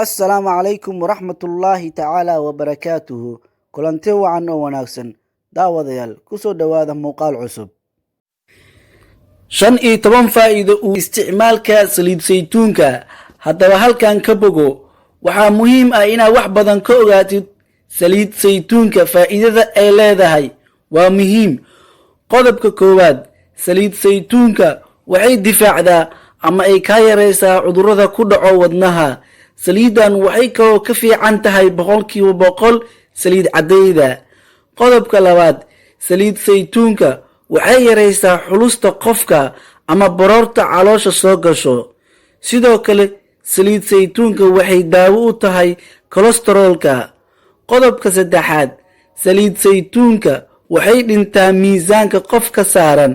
Assalaamu calaykum waraxmatullaahi tacaala wabarakaatuhu. Kulanti wacan oo wanaagsan daawadayaal kusoo dhowaada muuqaal cusub. 15 faa'iido uu isticmaalka saliid saytuunka. Haddaba halkan ka bogo waxaa muhiim ah inaad wax badan ka ogaatid saliid saytuunka faa'iidada ay leedahay. Waa muhiim. Qodobka koowaad, saliid saytuunka waxay difaacdaa ama ay ka yareysaa cudurrada ku dhaco wadnaha. Saliidan waxay kaloo ka fiican tahay 100% saliid cadayda. Qodobka labaad, saliid saytuunka waxay yareysaa xulusta qofka ama baroorta caloosha soo gasho. Sidoo kale saliid saytuunka waxay daawo u tahay kolestaroolka. Qodobka saddexaad, saliid saytuunka waxay dhintaa miisaanka qofka saaran.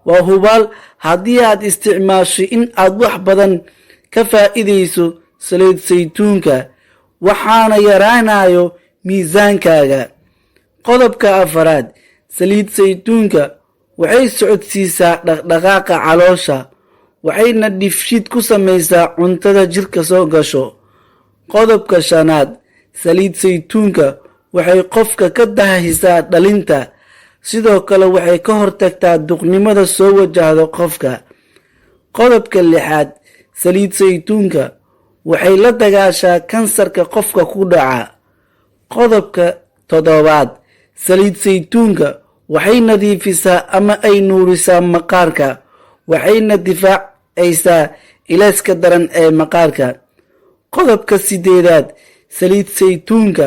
Waa hubaal haddii aad isticmaasho in aad wax badan ka faa'iideyso saliid saytuunka, waxaana yaraanayo miisaankaaga. Qodobka afaraad, saliid saytuunka waxay socodsiisaa dhaqdhaqaaqa caloosha, waxayna dheefshiid ku samaysaa cuntada jirka soo gasho. Qodobka shanaad, saliid saytuunka waxay qofka ka daahisaa dhalinta, sidoo kale waxay ka hortagtaa duqnimada soo wajahda qofka. Qodobka lixaad, saliid saytuunka waxay la dagaashaa kansarka qofka ku dhaca. Qodobka toddobaad, saliid saytuunka waxay nadiifisaa ama ay nuurisaa maqaarka, waxayna difaacaysaa ilayska daran ee maqaarka. Qodobka sideedaad, saliid saytuunka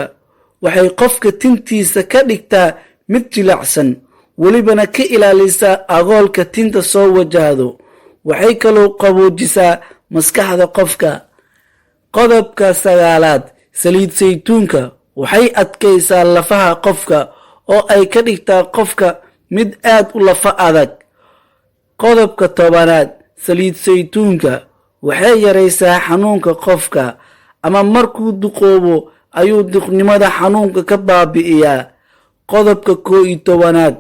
waxay qofka tintiisa ka dhigtaa mid jilicsan, welibana ka ilaalisaa agoolka tinta soo wajahdo. Waxay kaloo qaboojisaa maskaxda qofka. Qodobka sagaalaad, saliid saytuunka waxay adkaysaa lafaha qofka oo ay ka dhigtaa qofka mid aad u lafa adag. Qodobka tobanaad, saliid saytuunka waxay yareysaa xanuunka qofka, ama markuu duqoobo ayuu duqnimada xanuunka ka baabi'iyaa. Qodobka 11aad,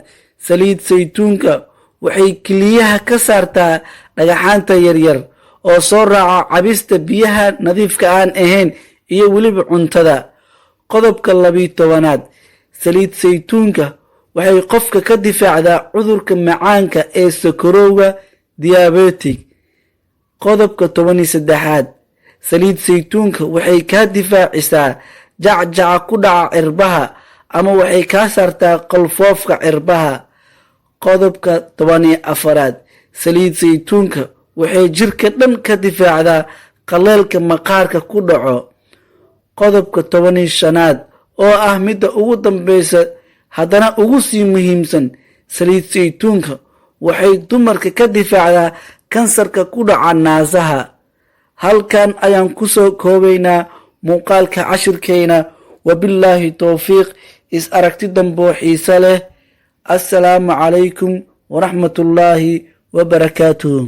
saliid saytuunka waxay keliyaha ka saartaa dhagaxaanta yaryar oo soo raaca cabista biyaha nadiifka aan ahayn iyo weliba cuntada. Qodobka 12aad, saliid saytuunka waxay qofka ka difaacdaa cudurka macaanka ee sokorowga diabetic. Qodobka 13aad, saliid saytuunka waxay ka difaacisaa jacjaca ku dhaca cirbaha ama waxay ka saartaa qalfoofka cirbaha. Qodobka 14aad, saliid saytuunka waxay jirka dhan ka difaacdaa qaleelka maqaarka ku dhaco. Qodobka 15aad, oo ah midda ugu dambeysa haddana ugu sii muhiimsan, saliid saytuunka waxay dumarka ka difaacdaa kansarka ku dhaca naasaha. Halkan ayaan kusoo koobaynaa muuqaalka cashirkeena. Wabillaahi towfiiq. Is aragti dambo xiiso leh. Assalaamu calaykum waraxmatullaahi wabarakaatuhu.